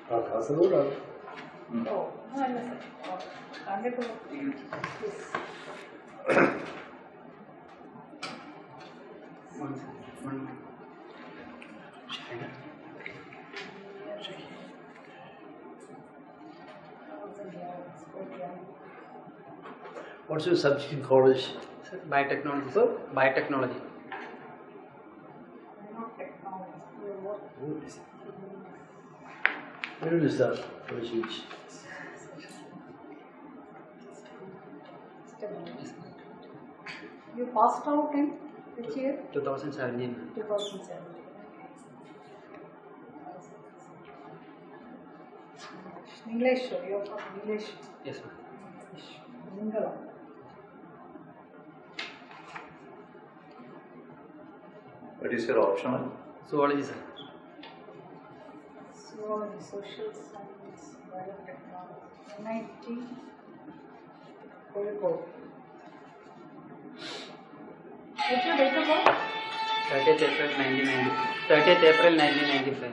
Kasaragod. Oh, no, I listen. This. What's your subject in college? Sir, biotechnology. Sir, biotechnology. When is that? Which is? You passed out in which year? 2017. 2017. English, you're from English. Yes, ma'am. Single. What is your optional? Zoology, sir. Zoology, social science, biotechnology, MIT, Kolkata. What's your date of birth? 30th April 1990. 30th April 1995.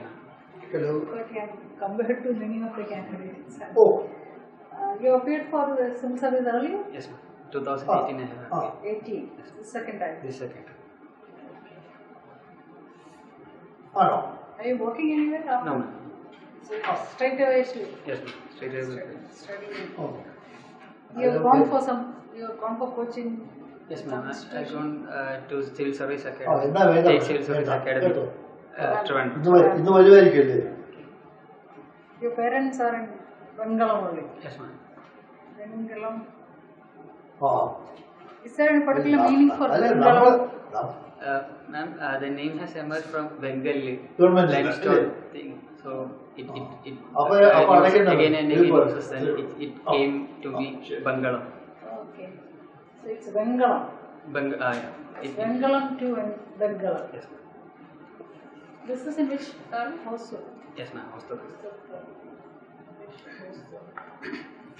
Hello. But yeah, compared to many of the candidates. Oh. You appeared for the civil service earlier? Yes, ma'am. 2018 I have. 18. Yes. The second time. This second. Ah, no. Are you working anywhere? After? No, ma'am. So straight away to Yes, ma'am. Straight away. studying. Oh. You've gone for coaching. Yes, ma'am. I gone to Civil Service Oh, Academy. State Civil Service Academy. Trivandrum. Your parents are in Bengalam only. Yes, ma'am. Bengalam. Ah. Is there any particular meaning for Bengalam? Ma'am, the name has emerged from Bengali Government limestone thing. So it again and again uses and it came to be Bengalam. Okay. So it's Bengalam. Yeah. Bengalam to Bengalam. Yes, ma'am. This is in which hostel? Yes, ma'am. Hostel.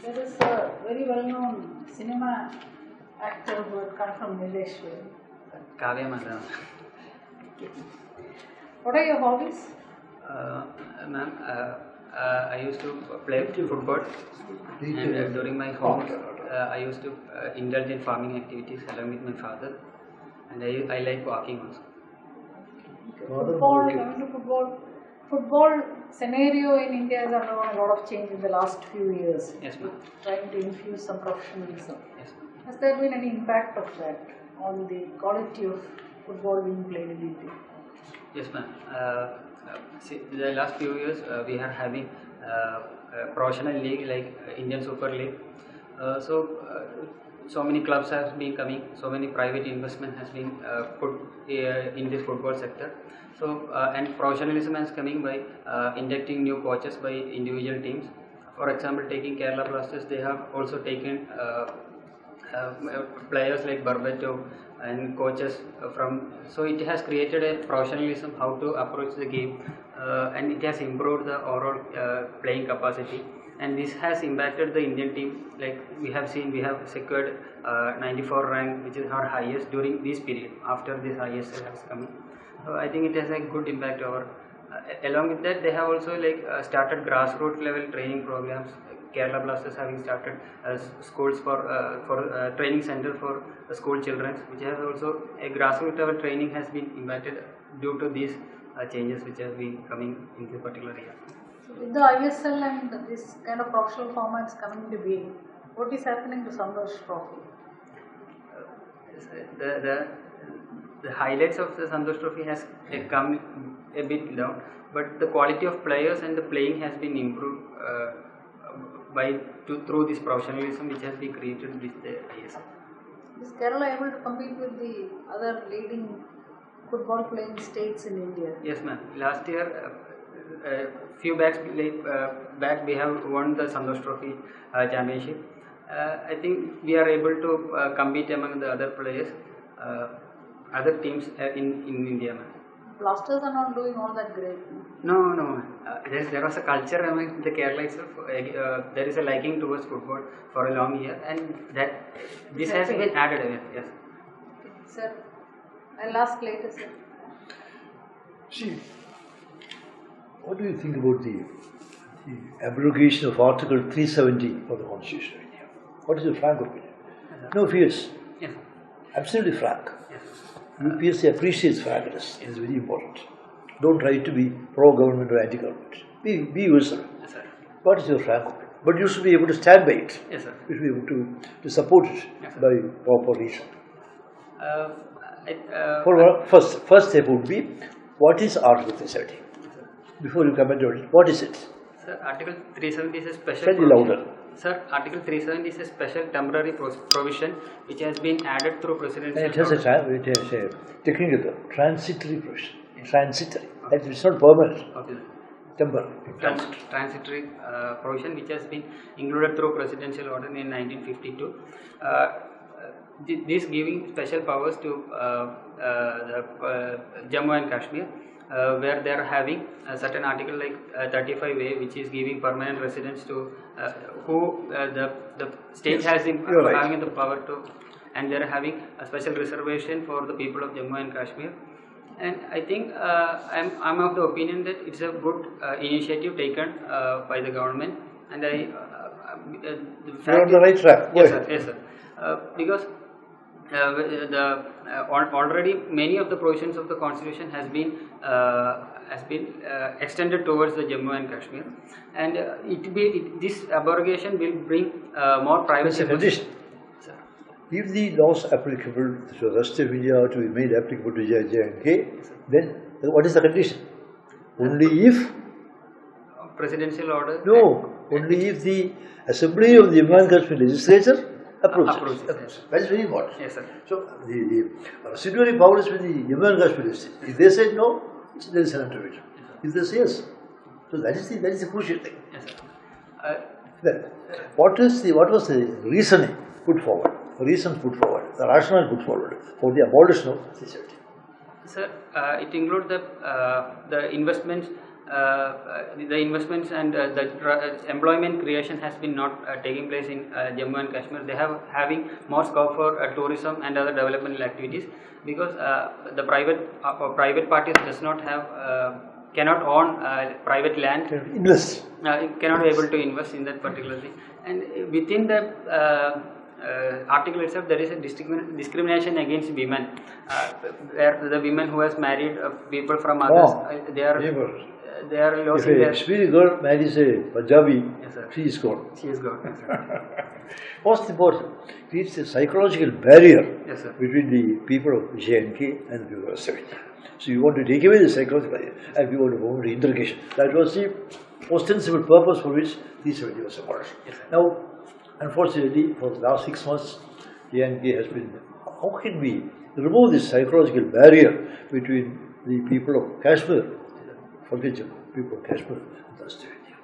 There is a very well-known cinema actor who had come from Malaysia. Kavya Madam. What are your hobbies? Ma'am, I used to play football, and during my home, I used to indulge in farming activities along with my father, and I like walking also. Football, coming to football. Football scenario in India has undergone a lot of change in the last few years. Yes, ma'am. Trying to infuse some professionalism. Yes, ma'am. Has there been any impact of that on the quality of football being played in India? Yes, ma'am. See, the last few years we are having a professional league like Indian Super League. So many clubs have been coming. So many private investment has been put in this football sector. So and professionalism is coming by inducting new coaches by individual teams. For example, taking Kerala Blasters, they have also taken players like Barbato and coaches from. So it has created a professionalism how to approach the game, and it has improved the overall playing capacity. And this has impacted the Indian team. Like we have seen, we have secured 94 rank, which is our highest during this period. After this ISL has come, so I think it has a good impact over. Along with that, they have also started grassroots level training programs. Kerala Blasters having started schools for training center for school children, which has also a grassroots level training has been impacted due to these changes which have been coming in this particular year. So with the ISL and this kind of professional formats coming into being, what is happening to Sandosh Trophy? The highlights of the Sandosh Trophy has come a bit down, but the quality of players and the playing has been improved through this professionalism which has been created with the ISL. Is Kerala able to compete with the other leading football playing states in India? Yes, ma'am. Last year, few back we have won the Sandosh Trophy championship. I think we are able to compete among the other players, other teams in India, ma'am. Blasters are not doing all that great. No. There was a culture among the Kerala itself. There is a liking towards football for a long year, and this has been added. Yes. Sir, I'll ask later, sir. See, what do you think about the abrogation of Article 370 of the Constitution of India? What is your frank opinion? No fears. Yes. Absolutely frank. Yes. UPSC appreciates frankness. It is very important. Don't try to be pro-government or anti-government. Be yourself. Yes, sir. What is your frank opinion? But you should be able to stand by it. Yes, sir. You should be able to support it by proper reason. First step would be, what is Article 370? Before you comment on it, what is it? Sir, Article 370 is a special Slightly louder. Sir, Article 370 is a special temporary provision which has been added through presidential And it has a technical term, transitory provision. Transitory. That is not permanent. Okay. Temporary. Transitory provision which has been included through presidential order in 1952. This giving special powers to the Jammu and Kashmir, where they are having a certain article like 35A, which is giving permanent residence to who the state has having the power to, and they are having a special reservation for the people of Jammu and Kashmir. And I think I'm of the opinion that it's a good initiative taken by the government, and you're on the right track. Yes, sir. Yes, sir. Because already many of the provisions of the Constitution has been extended towards the Jammu and Kashmir, and this abrogation will bring more privacy. That's a condition. If the laws applicable to the rest of India are to be made applicable to J&K, then what is the condition? Only if presidential order. No, only if the Assembly of the Jammu and Kashmir Legislature approves it. That is very important. Yes, sir. So the residuary power is with the Jammu and Kashmir Legislature. If they say no, there is an intervention. If they say yes, so that is the crucial thing. Yes, sir. Then, what was the reasoning put forward? Reasons put forward, the rationale put forward for the abolition of 370. Sir, it includes the investments, and the employment creation has been not taking place in Jammu and Kashmir. They have having more scope for tourism and other developmental activities, because the private parties does not have cannot own private land. Invest. Cannot be able to invest in that particular thing, and within the article itself, there is a discrimination against women, where the women who has married people from others, they are losing their. If a Kashmiri girl marries a Punjabi, yes, sir, she is gone. She is gone. Yes, sir. What's important? It's a psychological barrier, yes, sir, between the people of J&K and the people of Assam. So you want to take away the psychological barrier, and we want to go into integration. That was the ostensible purpose for which 370 was abolished. Yes, now, unfortunately, for the last 6 months, J&K has been, how can we remove this psychological barrier between the people of Kashmir, forget the people of Kashmir, and the rest of India.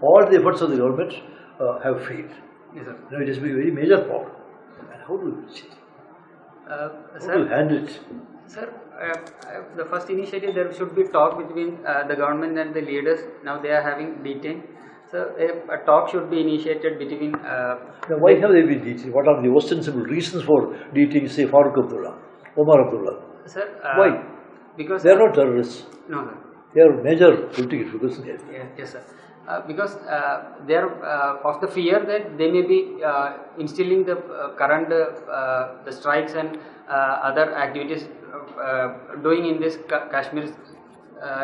All the efforts of the government have failed. yes, sir. Now it has been a very major problem. And how do you reach it? How do you handle it? Sir, the first initiative, there should be talk between the government and the leaders. Now they are having detained. So a talk should be initiated between. Now why have they been detained? What are the ostensible reasons for detaining, say, Farooq Abdullah, Omar Abdullah? Sir, why? Because they are not terrorists. No, sir. They are major political figures in India. Yes, sir. Because they are of the fear that they may be instilling the current the strikes and other activities doing in this Kashmir.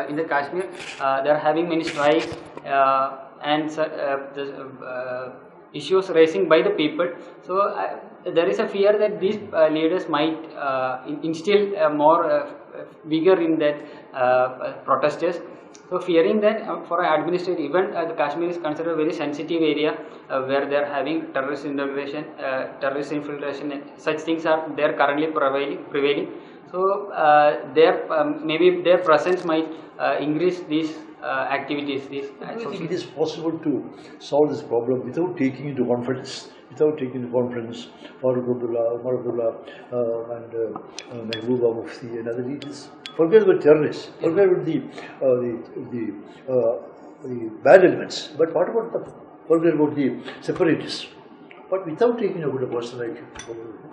In the Kashmir, they are having many strikes and the issues raising by the people. So there is a fear that these leaders might instill more vigor in that protesters. So fearing that for administrative, even the Kashmir is considered a very sensitive area where they are having terrorist infiltration, such things are there currently prevailing. So maybe their presence might increase these activities. Do you think it is possible to solve this problem without taking into conference? Farooq Abdullah, Omar Abdullah, and Mehbooba Mufti and other leaders. Forget about terrorists. Forget about the bad elements. But what about forget about the separatists? But without taking about a person like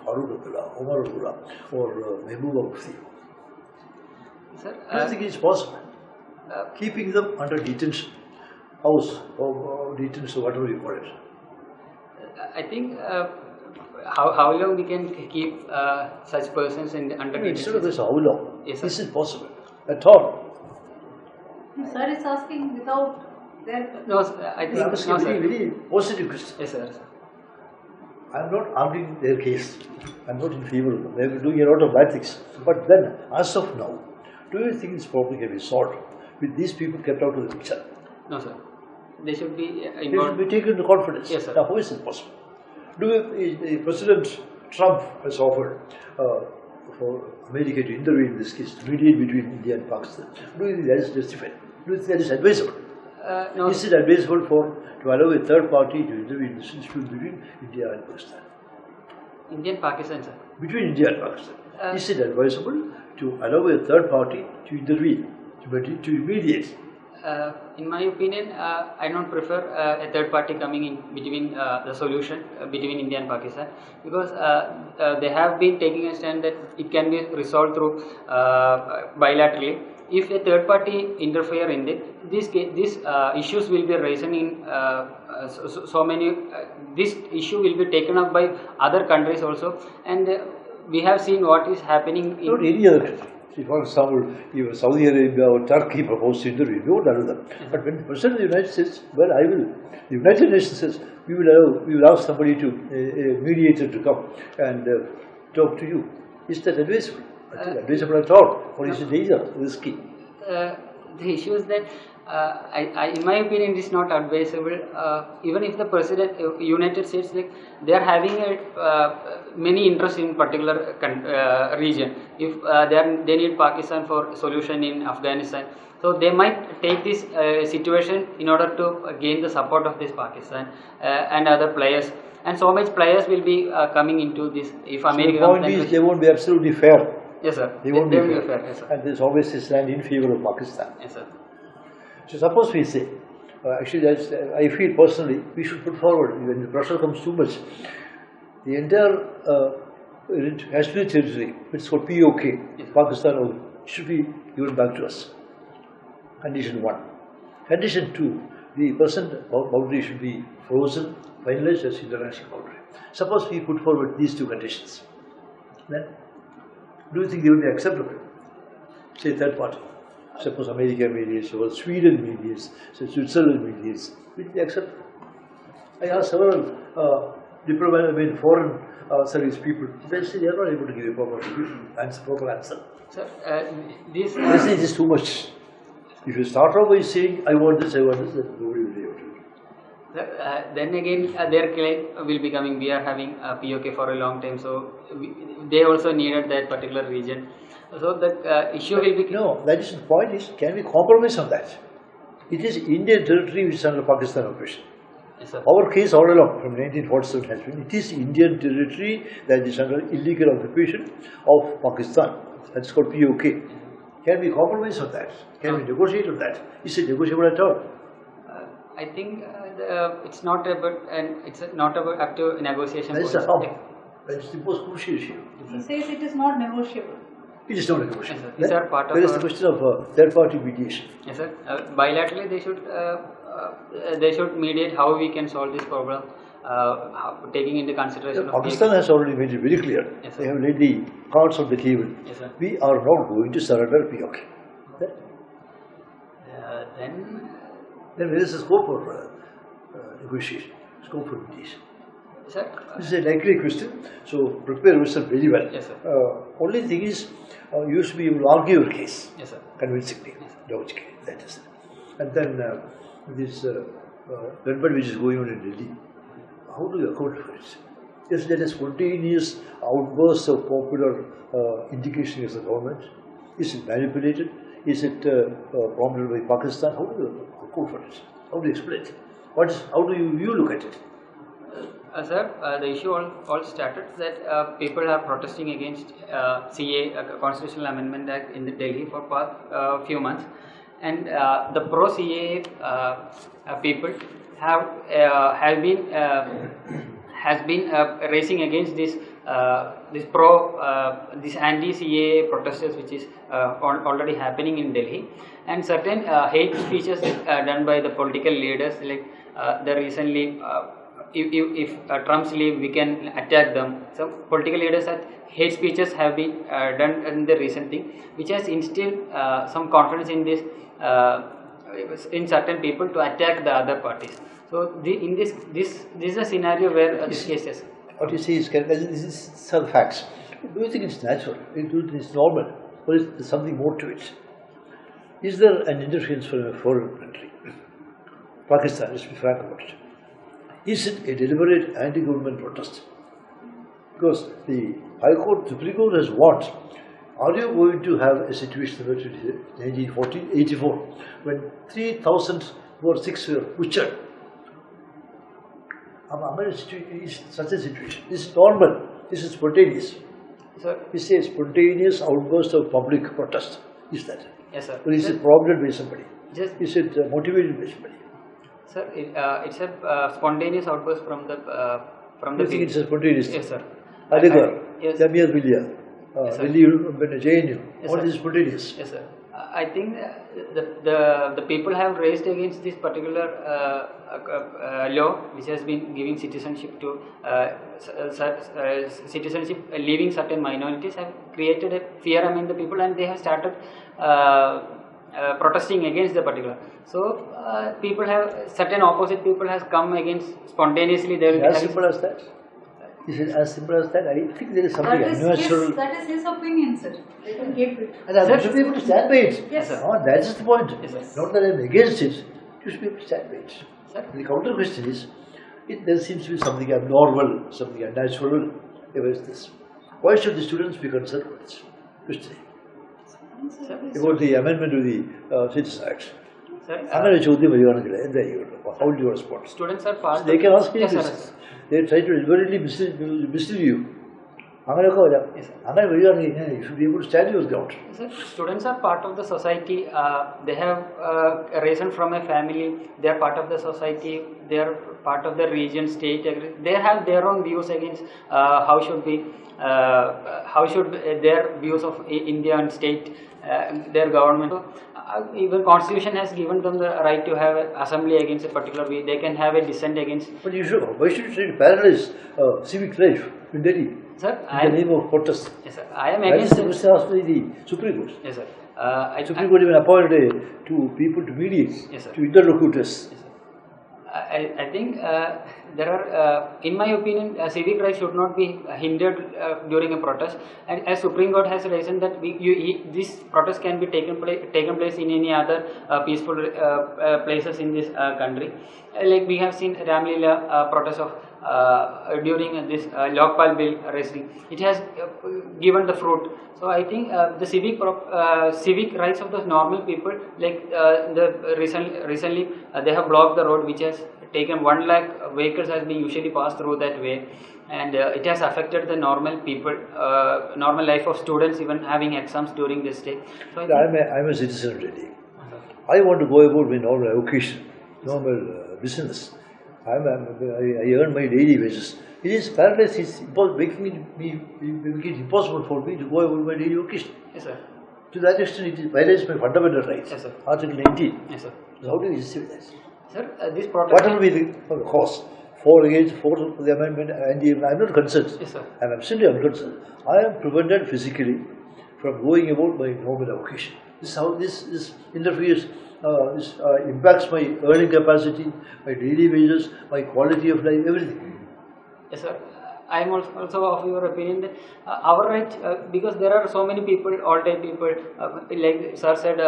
Farooq Abdullah, Omar Abdullah, or Mehbooba Mufti. Sir, do you think it is possible? keeping them under detention, house or detention, whatever you call it. I think how long we can keep such persons in under Instead detention? of this, how long? Yes, sir. This is possible at all. Sir is asking without their. No, sir, I think I'm asking no, a very, sir. very positive question. Yes, sir. I'm not arguing their case. I'm not in favor of them. They're doing a lot of bad things. But then, as of now, do you think this problem can be solved with these people kept out of the picture? No, sir. They should be They should involved. be taken into confidence. Yes, sir. Now, how is it possible? President Trump has offered for America to intervene in this case, to mediate between India and Pakistan. Do you think that is justified? Do you think that is advisable? No, Is it advisable to allow a third party to intervene in this dispute between India and Pakistan? Indian Pakistan, sir. Between India and Pakistan. Is it advisable to allow a third party to intervene, to mediate? In my opinion, I don't prefer a third party coming in between the solution between India and Pakistan, because they have been taking a stand that it can be resolved through bilaterally. If a third party interfere in it, these issues will be raising in so many. This issue will be taken up by other countries also, and we have seen what is happening in Not any other country. See, for example, if Saudi Arabia or Turkey propose to intervene, we won't allow them. But when the President of the United States, well, I will. The United Nations says we will ask somebody to a mediator to come and talk to you. Is that advisable? I think advisable at all, or is it either risky? The issue is that, in my opinion, it is not advisable. Even if the President, United States, like they are having many interests in particular region. If they need Pakistan for solution in Afghanistan, so they might take this situation in order to gain the support of this Pakistan and other players. And so much players will be coming into this. If America So the point is, they won't be absolutely fair. yes, sir. They won't be will fair. Yes, sir. And there's always a stand in favor of Pakistan. Yes, sir. So suppose we say, actually that's, I feel personally, we should put forward, when the pressure comes too much, the entire Kashmir territory, it's called POK, yes, Pakistan, should be given back to us. Condition 1. Condition 2, the present boundary should be frozen, finalized as international boundary. Suppose we put forward these two conditions, then do you think they will be acceptable? Say third party. Suppose America mediates, or Sweden mediates, say Switzerland mediates, will be acceptable? I asked several foreign service people, they say they are not able to give a proper answer. Sir, this They say it is too much. If you start off by saying, I want this, then nobody will be able to do it. then again, their claim will be coming. We are having POK for a long time, so they also needed that particular region. So the issue will be. No, that is the point is, can we compromise on that? It is Indian territory which is under Pakistan occupation. Yes, sir. Our case all along from 1947 has been, it is Indian territory that is under illegal occupation of Pakistan. That's called POK. Can we compromise on that? Can we negotiate on that? Is it negotiable at all? I think it's not about, and it's not about up to negotiation. That is the process. how. That is the most crucial issue. He says it is not negotiable. It is not negotiable. Yes, sir. These are part of there is our- the question of third-party mediation. Yes, sir. Bilaterally, they should mediate how we can solve this problem, taking into consideration. Pakistan has already made it very clear. Yes, sir. They have laid the cards on the table. Yes, sir. We are not going to surrender POK. Then there is a scope for negotiation, scope for mediation. Sir. This is a likely question, so prepare yourself very well. Yes, sir. Only thing is, you should be able to argue your case Yes, sir. convincingly, logically. That is it. And then this gunfight which is going on in Delhi, how do you account for it? Is there a spontaneous outburst of popular indication against the government? Is it manipulated? Is it prompted by Pakistan? How do you account for it? How do you explain it? How do you look at it? Sir, the issue all started that people are protesting against CA, Constitutional Amendment Act in the Delhi for past few months, and the pro-CA people has been raising against this this this anti-CAA protesters which is already happening in Delhi, and certain hate speeches done by the political leaders, like the recently if Trump's leave, we can attack them. Some political leaders had hate speeches have been done in the recent thing, which has instilled some confidence in this in certain people to attack the other parties. So this is a scenario where this case is. What you see is correct. This is some facts. Do you think it's natural? Do you think it's normal? Or is there something more to it? Is there an interference from a foreign country? Pakistan, let's be frank about it. Is it a deliberate anti-government protest? Because the High Court, Supreme Court has warned. Are you going to have a situation like 1984 when 3,000 or 6 were butchered? Is such a situation. This is normal. This is spontaneous. Sir, It's a spontaneous outburst of public protest. Is that? yes, sir. Or is it prompted by somebody? Just, Is it motivated by somebody? sir, it's a spontaneous outburst from the Do you think it's a spontaneous? Yes, sir. Aligarh, Yes. Jamia Millia, Yes, sir. JNU, Yes, all sir. this is spontaneous. Yes, sir. I think the people have raised against this particular law, which has been giving citizenship to citizenship leaving certain minorities, have created a fear among the people, and they have started protesting against the particular. So people have certain opposite people has come against spontaneously. They will be As having- simple as that? Is it as simple as that? I think there is something That is unnatural. that is his opinion, sir. Let him keep it. And I should be able to stand by it. Yes. Oh, that is the point. Yes, sir. Not that I am against it. You should be able to stand by it. Sir? The counter question is, there seems to be something abnormal, something unnatural about this. Why should the students be concerned with this? Question. About the amendment to the Citizens Act. Sir, അങ്ങനെ ചോദ്യം വരികയാണെങ്കിൽ എന്തായിരിക്കും? How will you respond? students are part. They can ask me Yes, sir. this. They try to deliberately mislead you. അങ്ങനെയൊക്കെ വരാം. Yes, sir. അങ്ങനെ വരികയാണെങ്കിൽ you should be able to stand your ground. Sir, students are part of the society. They have risen from a family. They are part of the society. They are part of the region, state. They have their own views against how should their views of India and state, their government. So, even Constitution has given them the right to have an assembly against a particular way. They can have a dissent against. But why should you try to paralyze civic life in Delhi Sir, in the name of protest? yes, sir. I am That is against the it. question asked by the Supreme Court. Yes, sir. Supreme Court even appointed two people to mediate, Yes, sir. to interlocutors. I think there are, in my opinion, civic rights should not be hindered during a protest. And as Supreme Court has reasoned that this protest can be taken place in any other peaceful places in this country. Like we have seen Ramlila protest of during this Lokpal bill raising. It has given the fruit. So I think the civic rights of those normal people, like recently they have blocked the road, which has taken 1 lakh vehicles has been usually passed through that way, and it has affected the normal people, normal life of students, even having exams during this day. So I'm a citizen of Delhi. I want to go about my normal vocation, normal business. I earn my daily wages. It is paralysis. It's making it impossible for me to go about my daily vocation. yes, sir. To that extent, it violates my fundamental rights. Yes, sir. Article 19. Yes, sir. So how do you see that? Sir, this protest. What will be the cause? For against, for the amendment, and I'm not concerned. Yes, sir. I'm absolutely unconcerned. I am prevented physically from going about my normal vocation. This is how this interferes, impacts my earning capacity, my daily wages, my quality of life, everything. Yes, sir. I am also of your opinion that our rights, because there are so many people, all-time people, like sir said,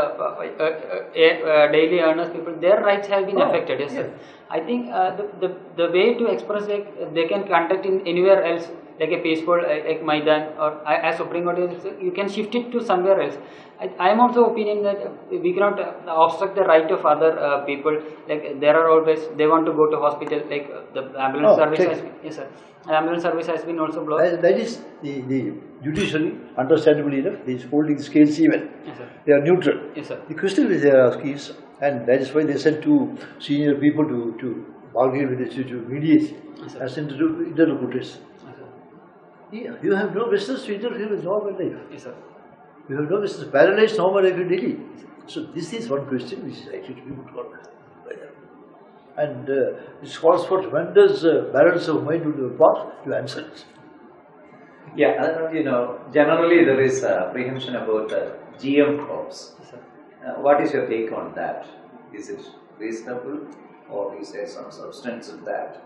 daily earners people, their rights have been affected. Yes, sir. I think the way to express, like they can conduct in anywhere else, like a peaceful, like Maidan, or as Supreme Court, you can shift it to somewhere else. I am also opinion that we cannot obstruct the right of other people. Like there are always, they want to go to hospital, like the ambulance service has been, yes, sir. Ambulance service has been also blocked. That is the judiciary, understandably enough, is holding the scales even. Yes, sir. They are neutral. Yes, sir. The question which they are asking is, and that is why they sent two senior people to bargain with it, to mediate, Yes, sir. as interlocutors. Yes, sir. Yeah, you have no business to interfere with normal life. Yes, sir. You have no business to paralyze normal life in Delhi. So this is one question which is actually to be put on. And this calls for tremendous balance of mind on your part to answer it. Yeah, generally there is apprehension about GM crops. Yes, sir. What is your take on that? Is it reasonable, or is there some substance in that?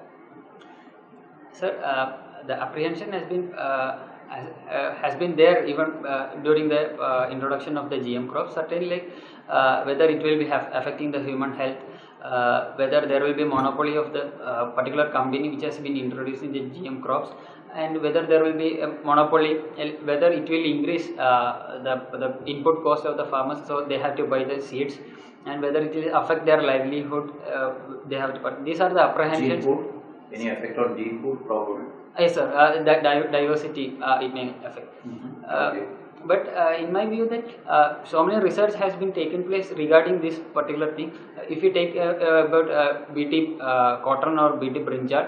Sir, the apprehension has been there even during the introduction of the GM crops. Certainly, whether it will be affecting the human health, whether there will be monopoly of the particular company which has been introducing the GM crops, and whether there will be a monopoly, whether it will increase the input cost of the farmers, so they have to buy the seeds, and whether it will affect their livelihood, they have to. But these are the apprehensions. Gene food? Any effect on gene food? Probably. Yes, sir. That diversity it may affect. Okay. But in my view, that so many research has been taken place regarding this particular thing. If you take about BT cotton or BT brinjal,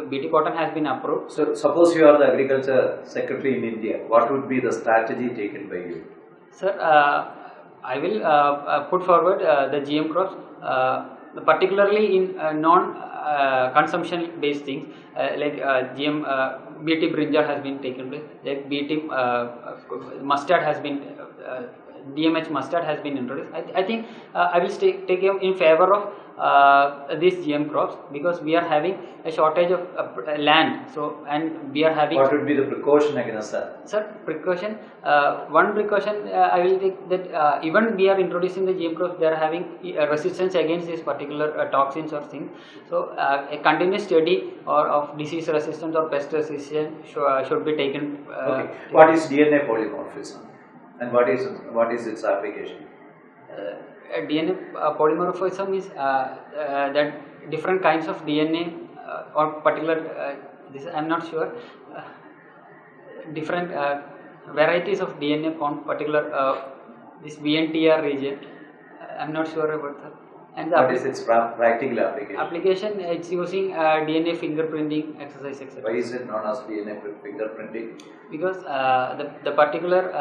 BT cotton has been approved. So suppose you are the agriculture secretary in India, what would be the strategy taken by you? Sir, I will put forward the GM crops, particularly in non-consumption based things like GM BT brinjal has been taken place, like BT mustard has been DMH mustard has been introduced. I think I will take in favor of these GM crops, because we are having a shortage of land. So, and we are having. What would be the precaution against that? Sir, precaution. One precaution I will take that even we are introducing the GM crops, they are having resistance against these particular toxins or things. So, a continuous study or of disease resistance or pest resistance should be taken. Okay. What is DNA polymorphism, and what is its application? DNA polymorphism is that different kinds of DNA or particular this I am not sure different varieties of DNA found particular this VNTR region. I am not sure about that. And what is its practical application? Application, it's using DNA fingerprinting exercise, etc. Why is it known as DNA fingerprinting? Because the particular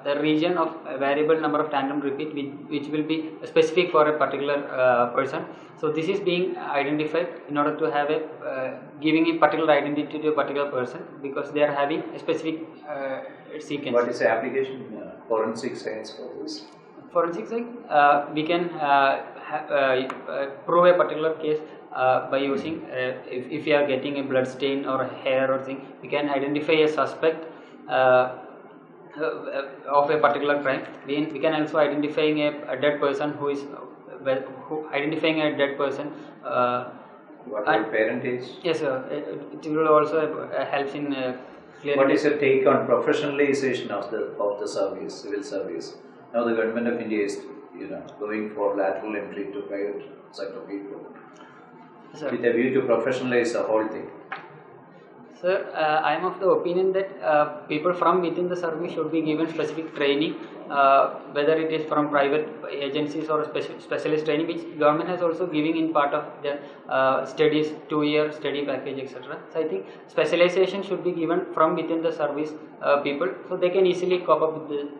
the region of a variable number of tandem repeat which will be specific for a particular person. So this is being identified in order to have a giving a particular identity to a particular person, because they are having a specific sequence. What is the application in forensic science for this? Forensic science, we can prove a particular case by using if you are getting a blood stain or a hair or thing, we can identify a suspect of a particular crime. We can also identifying a dead person identifying a dead person. What will parentage? Yes, sir. It will also helps in clearing. What is your take on professionalization of the service, civil service? Now the government of India is, going for lateral entry to private sector people, Sir. with a view to professionalize the whole thing. Sir, I am of the opinion that people from within the service should be given specific training, whether it is from private agencies or specialist training, which government has also giving in part of the studies, 2-year study package, etc. So I think specialization should be given from within the service people, so they can easily cope up with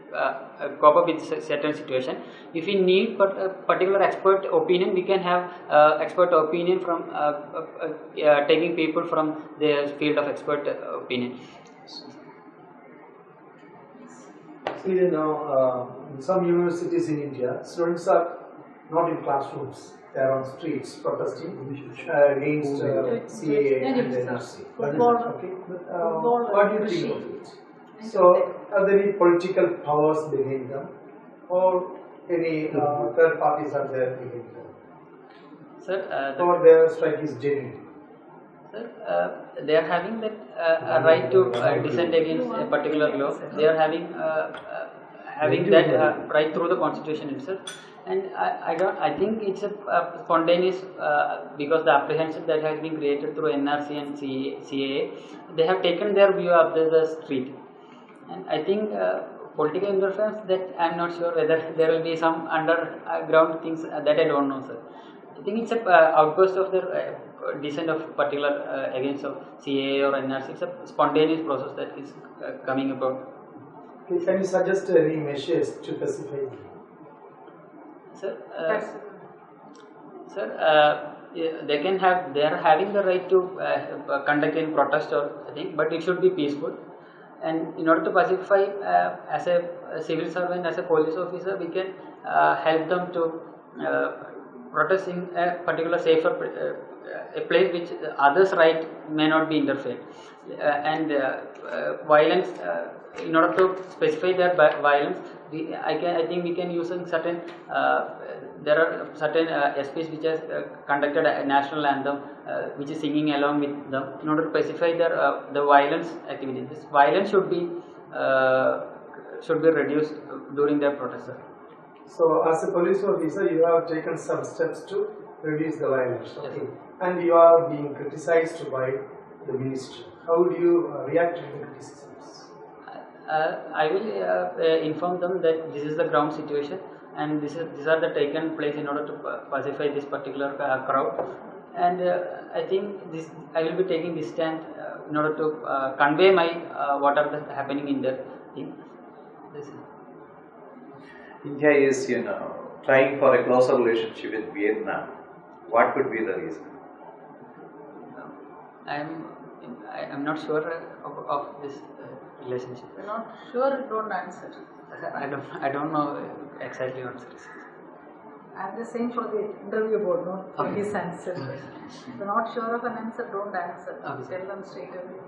certain situation. If we need particular expert opinion, we can have expert opinion from taking people from their field of expert opinion. See, in some universities in India, students are not in classrooms, they are on streets protesting against CAA and NRC. Okay. What do you think of it? So, are there any political powers behind them, or any third parties are there behind them? Sir, or their strike is genuine? Sir, they are having that right to dissent against a particular law. They are having that right through the constitution itself. And I think it's a spontaneous because the apprehension that has been created through NRC and CAA, they have taken their view of the street. And I think political interference, that I am not sure whether there will be some underground things that I don't know, sir. I think it's a outburst of the dissent of particular against of CAA or NRC. It's a spontaneous process that is coming about. Can you suggest any measures to pacify? Sir, they are having the right to conduct any protest or thing, but it should be peaceful. And in order to pacify, as a civil servant, as a police officer, we can help them to protest in a particular safer a place which others' right may not be interfered. And violence, in order to specify their violence, I think we can use certain. There are certain SPs which has conducted a national anthem, which is singing along with them in order to specify their the violence activity. This violence should be reduced during their protest. So, as a police officer, you have taken some steps to reduce the violence. Okay, and you are being criticized by the ministry. How do you react to the criticisms? I will inform them that this is the ground situation, and these are the taken place in order to pacify this particular crowd. And I think I will be taking this stand in order to convey my what are the happening in the thing. India is, trying for a closer relationship with Vietnam. What could be the reason? I'm not sure of this relationship. You're not sure, don't answer. I don't know exactly what it is. I'm just saying for the interview board, not for his answer. If you're not sure of an answer, don't answer. Tell them straight away.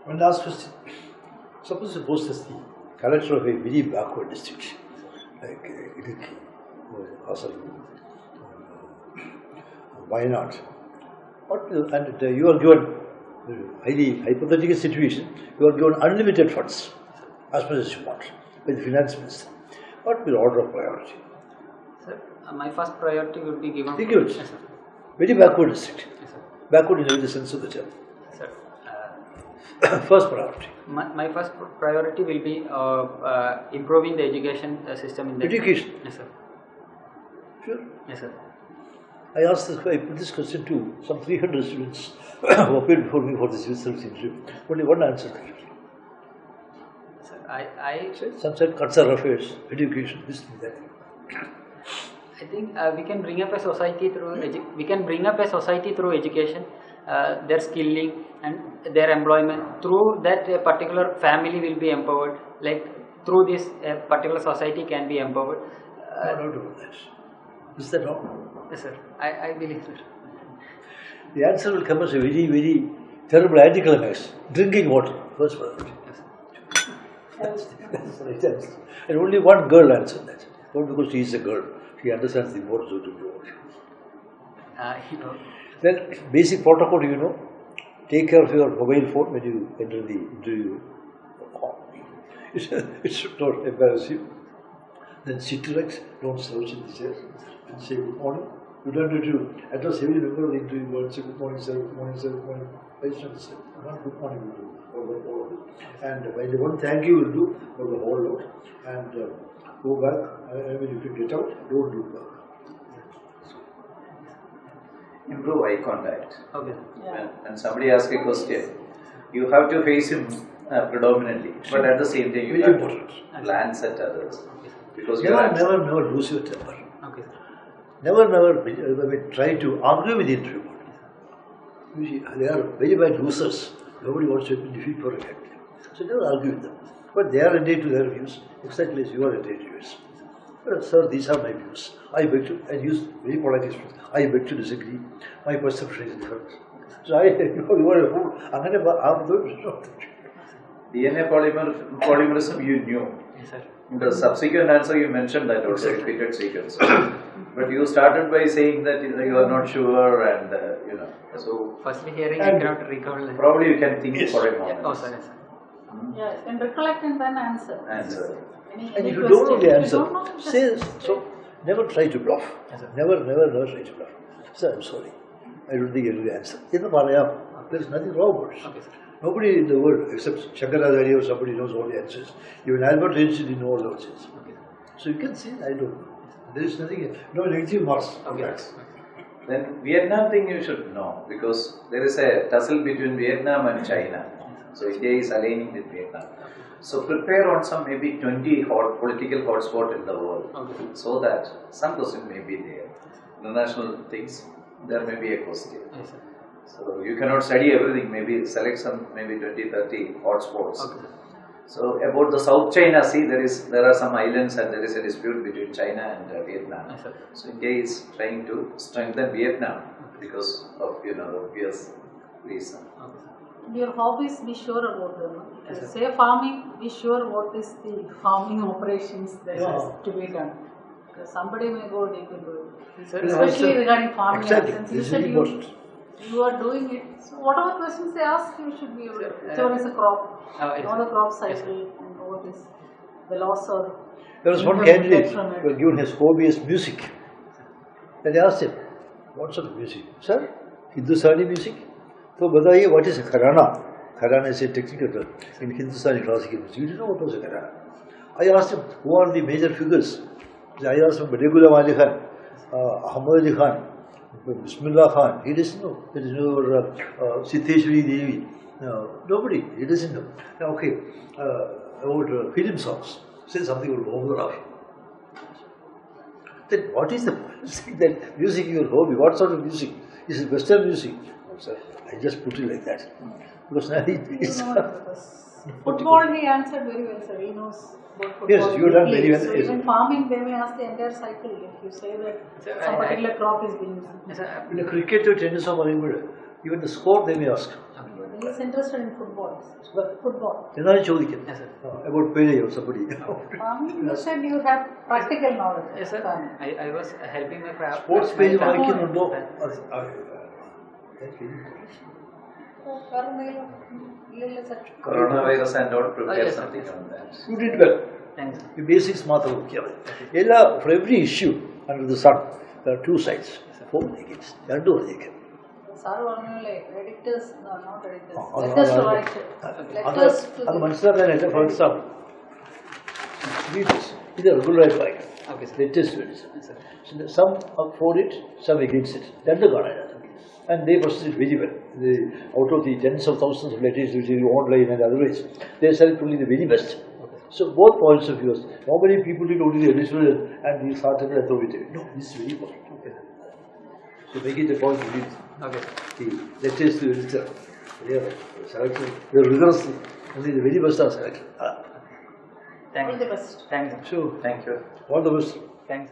One last question. Suppose the collector of a very backward district, like Idukki or Kasaragod, why not? And you are given highly hypothetical situation, you are given unlimited funds, as much as you want, by the finance minister. What will be the order of priority? Sir, my first priority will be given. Think of it. Very backward district. Yes, sir. Backward in every sense of the term. Sir, first priority. My first priority will be improving the education system in the education. Yes, sir. Sure. Yes, sir. I put this question to some 300 students who appeared before me for this civil service interview. Only one answer. Sir, some said concern affairs, education, this and that. I think we can bring up a society through education, their skilling and their employment. Through that, a particular family will be empowered. Like through this, a particular society can be empowered. No doubt about that. Is that wrong? Yes, sir. I believe, sir. The answer will come as a very, very terrible anticlimax. Drinking water, first priority. Yes. That's the right answer. And only one girl answered that. Not because she is a girl. She understands the importance of drinking water. Then, basic protocol, take care of your mobile phone when you enter the interview hall. It should not embarrass you. Then sit erect, don't slouch in the chair, and say good morning. You don't need to address every member of the interview board, say good morning, sir, good morning, sir, good morning. I just want to say, not good morning, will do, or all of it. And when you want thank you, will do for the whole lot. And go back, when you can get out, don't do back. Improve eye contact. Okay. Yeah. When somebody asks a question, you have to face him predominantly, but at the same time, you have to glance at others. Because never lose your temper. Okay. Never try to argue with the interview. You see, they are very bad losers. Nobody wants to defeat for a head. So never argue with them. But they are entitled to their views, exactly as you are entitled to yours. Sir, these are my views. I beg to, and use very polite expression, I beg to disagree. My perception is different. So you are a fool. DNA polymerism you knew. Yes, sir. In the subsequent answer you mentioned that also, repeated sequence. But you started by saying that you are not sure and so... Firstly hearing, I cannot recall. Probably you can think for a moment. Oh, sorry, sir. Yeah, you can recollect and then answer. And if you don't know the answer, say so. Never try to bluff. Yes, never try to bluff. Sir, I'm sorry. I don't think I know the answer. There is nothing wrong with it. Okay, sir. Nobody in the world except Shankaracharya or somebody knows all the answers. Even Albert Einstein didn't know all the answers. Okay. So you can say, I don't know. There is nothing, no negative marks. Okay. Then Vietnam thing you should know, because there is a tussle between Vietnam and China. So India is aligning with Vietnam. So prepare on some maybe 20 political hotspot in the world, so that some question may be there. International things, there may be a question. Yes, sir. So you cannot study everything, maybe select some maybe 20, 30 hotspots. Okay. So about the South China Sea, there are some islands and there is a dispute between China and Vietnam. Yes, sir. So India is trying to strengthen Vietnam because of the obvious reason. Your hobbies, be sure about them. If you Yes, say farming, be sure what is the farming operations that has to be done. Because somebody may go deep into it. Sir, Especially regarding farming exactly. license. This is You said important. you are doing it. So whatever questions they ask, you should be able to. Whichever is a crop, yes, know the crop cycle and what is the loss or. There was one income candidate from it. who was given his hobby as music. And they asked him, what sort of music? Sir, Hindustani music? So, बताइए, what is a kharana? Kharana is a technical term in Hindustani classical music. You didn't know what was a kharana. I asked him, who are the major figures? I asked him, Ghulam Ali Khan, Ahmad Ali Khan, Bismillah Khan. He doesn't know. There is no Siddheshwari Devi. No, nobody. He doesn't know. Okay, about film songs. Say something about Mohammed. Then what is the music that music is your hobby? What sort of music? Is it Western music? Sir, I just put it like that. Because now it's football, he answered very well, sir. He knows about football. Yes, you have done very well. So Yes. even farming, they may ask the entire cycle. If you say that some particular crop is being used. Yes, sir. in a cricket or tennis or whatever, even the score they may ask. He is interested in football. Football. Yes, sir. About Pele or somebody. Farming, you said you have practical knowledge. Yes, sir. Farming. I was helping my Sports page വായിക്കുന്നുണ്ടോ? Coronavirus and not prepare yes, sir. something on that. You did well. Thanks. The basics മാത്രം നോക്കിയാൽ മതി. For every issue under the sun, there are two sides. For and against. രണ്ടും അറിയിക്കാം. Sir, editors, no, not editors. അത് Letters to write. Letters to അത് മനസ്സിലാക്കാനായിട്ട് for example ഇത് റെഗുലറായിട്ട് വായിക്കണം. Okay, sir. ലേറ്റസ്റ്റ് വേണ്ടി Yes, sir. some are for it, some against it. രണ്ടും കാണാനാണ്. And they perceive it very well. Out of the tens of thousands of letters which are online and otherwise, they select only the very best. So both points of view. How many people did only the editorial and the article and throw it away? No, this is very important. Okay. So make it a point to read Okay. the letters to the editor. They are selected. They are rigorously. Only the very best are selected. Thanks. All the best. Thanks. So, Thank you. all the best. Thanks.